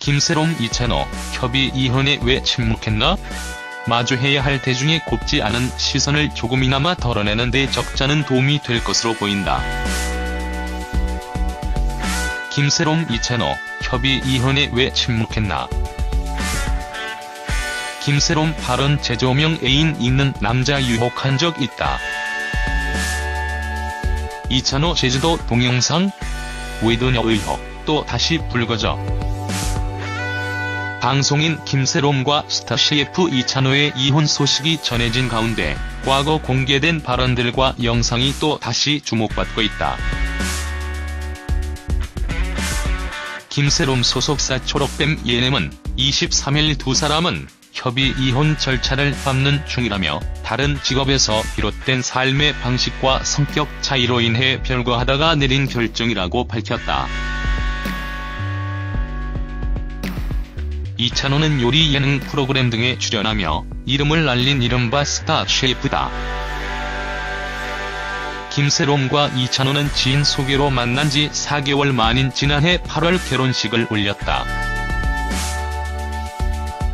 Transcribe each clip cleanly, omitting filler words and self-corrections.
김새롬 이찬호, 협의 이혼에 왜 침묵했나? 마주해야 할 대중의 곱지 않은 시선을 조금이나마 덜어내는 데 적잖은 도움이 될 것으로 보인다. 김새롬 이찬호, 협의 이혼에 왜 침묵했나? 김새롬 발언 재조명 애인 있는 남자 유혹한 적 있다. 이찬호 제주도 동영상? 외도녀 의혹 또 다시 불거져. 방송인 김새롬과 스타 CF 이찬호의 이혼 소식이 전해진 가운데 과거 공개된 발언들과 영상이 또 다시 주목받고 있다. 김새롬 소속사 초록뱀 예nem은 23일 두 사람은 협의 이혼 절차를 밟는 중이라며 다른 직업에서 비롯된 삶의 방식과 성격 차이로 인해 별거하다가 내린 결정이라고 밝혔다. 이찬호는 요리 예능 프로그램 등에 출연하며 이름을 날린 이른바 스타 셰프다. 김새롬과 이찬호는 지인 소개로 만난 지 4개월 만인 지난해 8월 결혼식을 올렸다.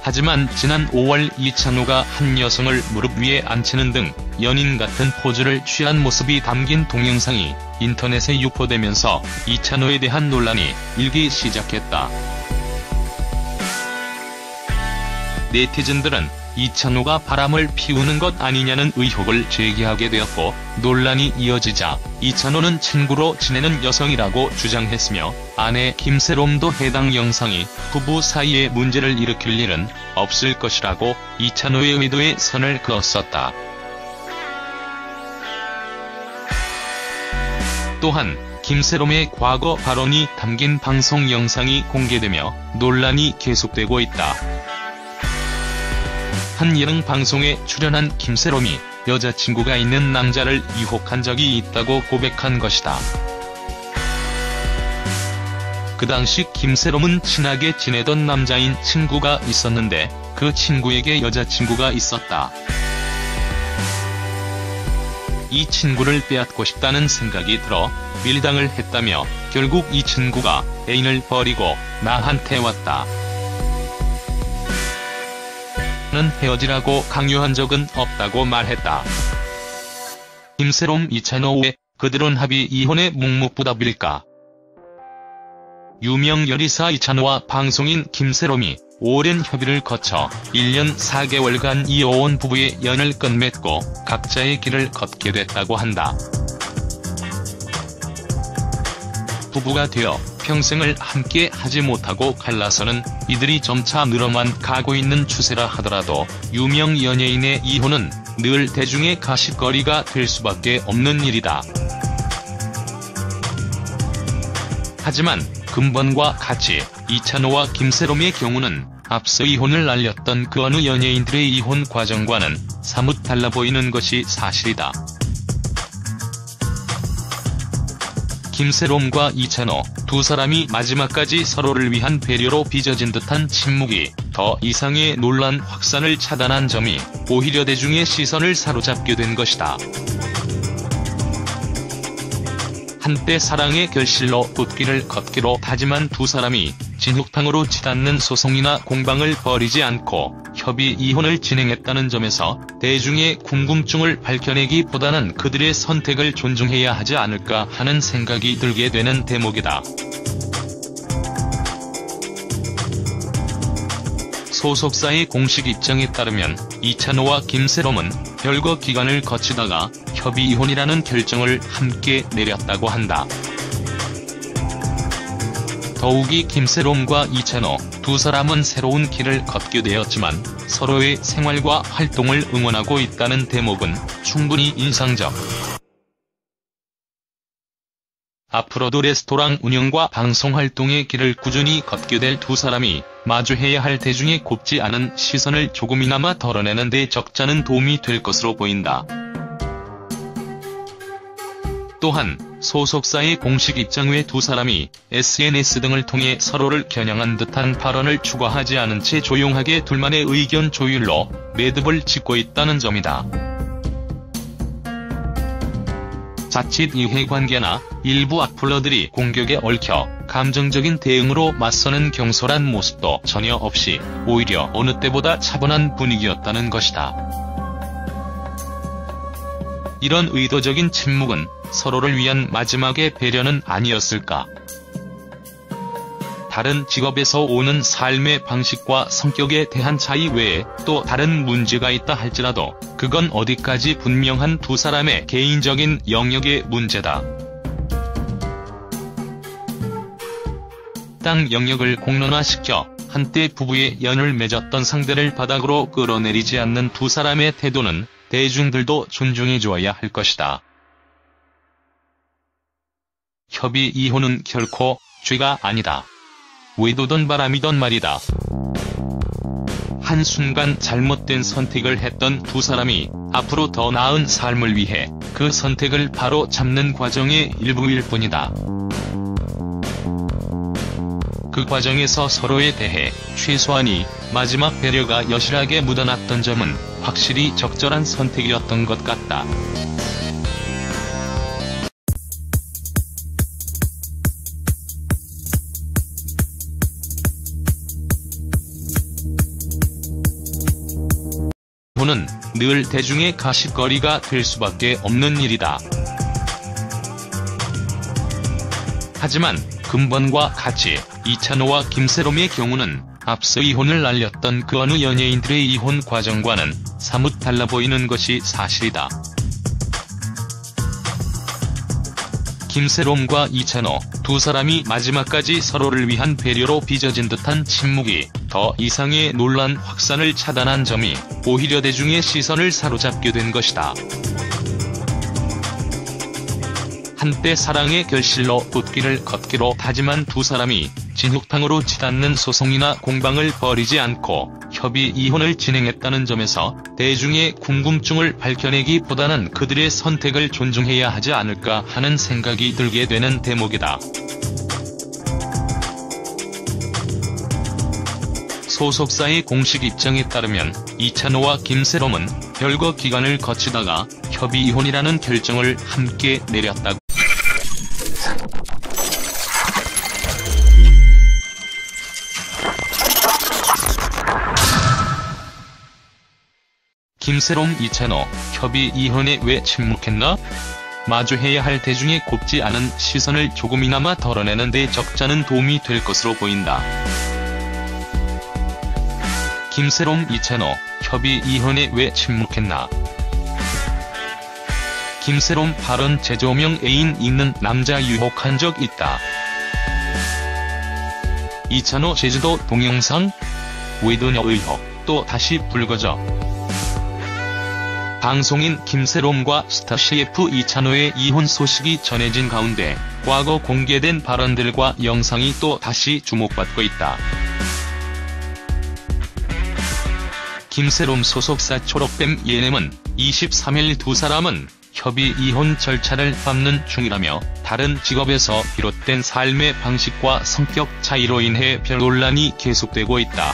하지만 지난 5월 이찬호가 한 여성을 무릎 위에 앉히는 등 연인 같은 포즈를 취한 모습이 담긴 동영상이 인터넷에 유포되면서 이찬호에 대한 논란이 일기 시작했다. 네티즌들은 이찬호가 바람을 피우는 것 아니냐는 의혹을 제기하게 되었고 논란이 이어지자 이찬호는 친구로 지내는 여성이라고 주장했으며 아내 김새롬도 해당 영상이 부부 사이에 문제를 일으킬 일은 없을 것이라고 이찬호의 의도에 선을 그었었다. 또한 김새롬의 과거 발언이 담긴 방송 영상이 공개되며 논란이 계속되고 있다. 한 예능 방송에 출연한 김새롬이 여자친구가 있는 남자를 유혹한 적이 있다고 고백한 것이다. 그 당시 김새롬은 친하게 지내던 남자인 친구가 있었는데 그 친구에게 여자친구가 있었다. 이 친구를 빼앗고 싶다는 생각이 들어 밀당을 했다며 결국 이 친구가 애인을 버리고 나한테 왔다. 는 헤어지라고 강요한 적은 없다고 말했다. 김새롬 이찬호 왜 그들은 합의 이혼에 묵묵부답일까? 유명 요리사 이찬호와 방송인 김새롬이 오랜 협의를 거쳐 1년 4개월간 이어온 부부의 연을 끝맺고 각자의 길을 걷게 됐다고 한다. 부부가 되어 평생을 함께 하지 못하고 갈라서는 이들이 점차 늘어만 가고 있는 추세라 하더라도 유명 연예인의 이혼은 늘 대중의 가십거리가 될 수밖에 없는 일이다. 하지만 근본과 같이 이찬호와 김새롬의 경우는 앞서 이혼을 알렸던 그 어느 연예인들의 이혼 과정과는 사뭇 달라 보이는 것이 사실이다. 김새롬과 이찬호 두 사람이 마지막까지 서로를 위한 배려로 빚어진 듯한 침묵이 더 이상의 논란 확산을 차단한 점이 오히려 대중의 시선을 사로잡게 된 것이다. 한때 사랑의 결실로 붙기를 걷기로 다짐한 두 사람이 진흙탕으로 치닫는 소송이나 공방을 벌이지 않고 협의 이혼을 진행했다는 점에서 대중의 궁금증을 밝혀내기보다는 그들의 선택을 존중해야 하지 않을까 하는 생각이 들게 되는 대목이다. 소속사의 공식 입장에 따르면 이찬호와 김새롬은 별거 기간을 거치다가 협의 이혼이라는 결정을 함께 내렸다고 한다. 더욱이 김새롬과 이찬호 두 사람은 새로운 길을 걷게 되었지만 서로의 생활과 활동을 응원하고 있다는 대목은 충분히 인상적. 앞으로도 레스토랑 운영과 방송 활동의 길을 꾸준히 걷게 될 두 사람이 마주해야 할 대중의 곱지 않은 시선을 조금이나마 덜어내는 데 적잖은 도움이 될 것으로 보인다. 또한 소속사의 공식 입장 외 두 사람이 SNS 등을 통해 서로를 겨냥한 듯한 발언을 추가하지 않은 채 조용하게 둘만의 의견 조율로 매듭을 짓고 있다는 점이다. 자칫 이해관계나 일부 악플러들이 공격에 얽혀 감정적인 대응으로 맞서는 경솔한 모습도 전혀 없이 오히려 어느 때보다 차분한 분위기였다는 것이다. 이런 의도적인 침묵은 서로를 위한 마지막의 배려는 아니었을까? 다른 직업에서 오는 삶의 방식과 성격에 대한 차이 외에 또 다른 문제가 있다 할지라도 그건 어디까지 분명한 두 사람의 개인적인 영역의 문제다. 땅 영역을 공론화시켜 한때 부부의 연을 맺었던 상대를 바닥으로 끌어내리지 않는 두 사람의 태도는 대중들도 존중해줘야 할 것이다. 협의 이혼은 결코 죄가 아니다. 외도던 바람이던 말이다. 한순간 잘못된 선택을 했던 두 사람이 앞으로 더 나은 삶을 위해 그 선택을 바로 잡는 과정의 일부일 뿐이다. 그 과정에서 서로에 대해 최소한이 마지막 배려가 여실하게 묻어났던 점은 확실히 적절한 선택이었던 것 같다. 이혼은 늘 대중의 가십거리가 될 수밖에 없는 일이다. 하지만 근본과 같이 이찬호와 김새롬의 경우는 앞서 이혼을 알렸던 그 어느 연예인들의 이혼 과정과는 사뭇 달라 보이는 것이 사실이다. 김새롬과 이찬호 두 사람이 마지막까지 서로를 위한 배려로 빚어진 듯한 침묵이 더 이상의 논란 확산을 차단한 점이 오히려 대중의 시선을 사로잡게 된 것이다. 한때 사랑의 결실로 붓기를 걷기로 다짐한 두 사람이 진흙탕으로 치닫는 소송이나 공방을 벌이지 않고 협의 이혼을 진행했다는 점에서 대중의 궁금증을 밝혀내기보다는 그들의 선택을 존중해야 하지 않을까 하는 생각이 들게 되는 대목이다. 소속사의 공식 입장에 따르면 이찬호와 김새롬은 별거 기간을 거치다가 협의 이혼이라는 결정을 함께 내렸다고. 김새롬 이찬호 협의 이혼에 왜 침묵했나? 마주해야 할 대중의 곱지 않은 시선을 조금이나마 덜어내는 데 적잖은 도움이 될 것으로 보인다. 김새롬 이찬호 협의 이혼에 왜 침묵했나? 김새롬 발언 재조명 애인 있는 남자 유혹한 적 있다. 이찬호 제주도 동영상? 외도녀 의혹 또 다시 불거져. 방송인 김새롬과 스타 CF 이찬호의 이혼 소식이 전해진 가운데 과거 공개된 발언들과 영상이 또 다시 주목받고 있다. 김새롬 소속사 초록뱀 예nem은 23일 두 사람은 협의 이혼 절차를 밟는 중이라며 다른 직업에서 비롯된 삶의 방식과 성격 차이로 인해 별 논란이 계속되고 있다.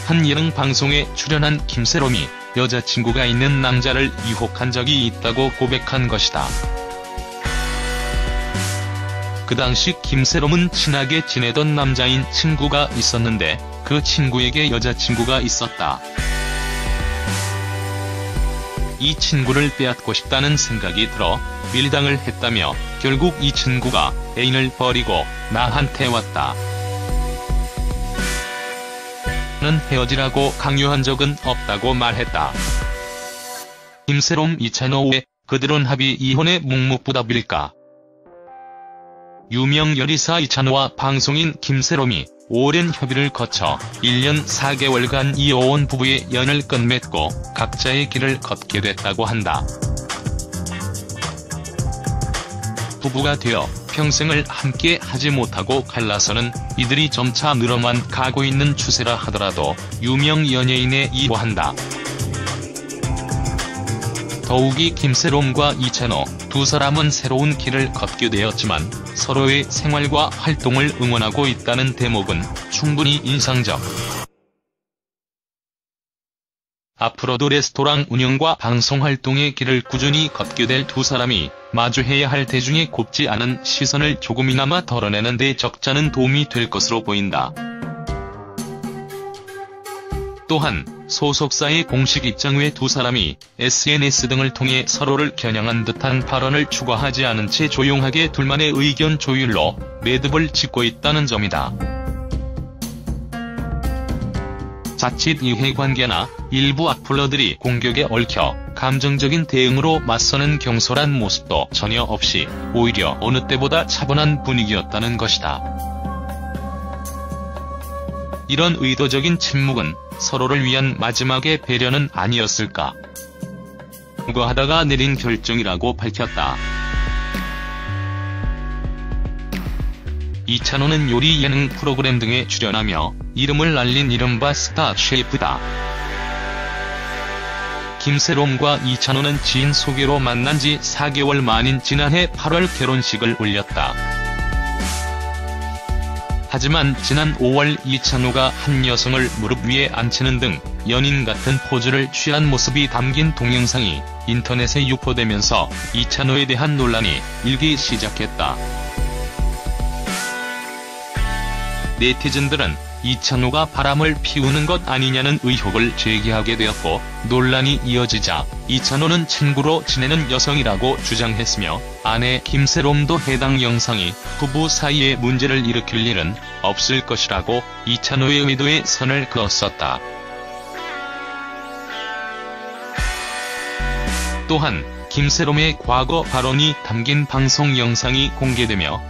한 예능 방송에 출연한 김새롬이 여자친구가 있는 남자를 유혹한 적이 있다고 고백한 것이다. 그 당시 김새롬은 친하게 지내던 남자인 친구가 있었는데 그 친구에게 여자친구가 있었다. 이 친구를 빼앗고 싶다는 생각이 들어 밀당을 했다며 결국 이 친구가 애인을 버리고 나한테 왔다. 는 헤어지라고 강요한 적은 없다고 말했다. 김새롬 이찬호 왜 그들은 합의 이혼의 묵묵부답일까? 유명 요리사 이찬호와 방송인 김새롬이 오랜 협의를 거쳐 1년 4개월간 이어온 부부의 연을 끝맺고 각자의 길을 걷게 됐다고 한다. 부부가 되어 평생을 함께 하지 못하고 갈라서는 이들이 점차 늘어만 가고 있는 추세라 하더라도 유명 연예인에 이호한다. 더욱이 김새롬과 이찬호 두 사람은 새로운 길을 걷게 되었지만 서로의 생활과 활동을 응원하고 있다는 대목은 충분히 인상적. 앞으로도 레스토랑 운영과 방송 활동의 길을 꾸준히 걷게 될 두 사람이 마주해야 할 대중의 곱지 않은 시선을 조금이나마 덜어내는 데 적잖은 도움이 될 것으로 보인다. 또한 소속사의 공식 입장 외 두 사람이 SNS 등을 통해 서로를 겨냥한 듯한 발언을 추가하지 않은 채 조용하게 둘만의 의견 조율로 매듭을 짓고 있다는 점이다. 자칫 이해관계나 일부 악플러들이 공격에 얽혀 감정적인 대응으로 맞서는 경솔한 모습도 전혀 없이 오히려 어느 때보다 차분한 분위기였다는 것이다. 이런 의도적인 침묵은 서로를 위한 마지막의 배려는 아니었을까? 고하다가 내린 결정이라고 밝혔다. 이찬호는 요리 예능 프로그램 등에 출연하며 이름을 날린 이른바 스타 셰프다. 김새롬과 이찬호는 지인 소개로 만난 지 4개월 만인 지난해 8월 결혼식을 올렸다. 하지만 지난 5월 이찬호가 한 여성을 무릎 위에 앉히는 등 연인 같은 포즈를 취한 모습이 담긴 동영상이 인터넷에 유포되면서 이찬호에 대한 논란이 일기 시작했다. 네티즌들은 이찬호가 바람을 피우는 것 아니냐는 의혹을 제기하게 되었고, 논란이 이어지자 이찬호는 친구로 지내는 여성이라고 주장했으며, 아내 김새롬도 해당 영상이 부부 사이에 문제를 일으킬 일은 없을 것이라고 이찬호의 의도에 선을 그었었다. 또한 김새롬의 과거 발언이 담긴 방송 영상이 공개되며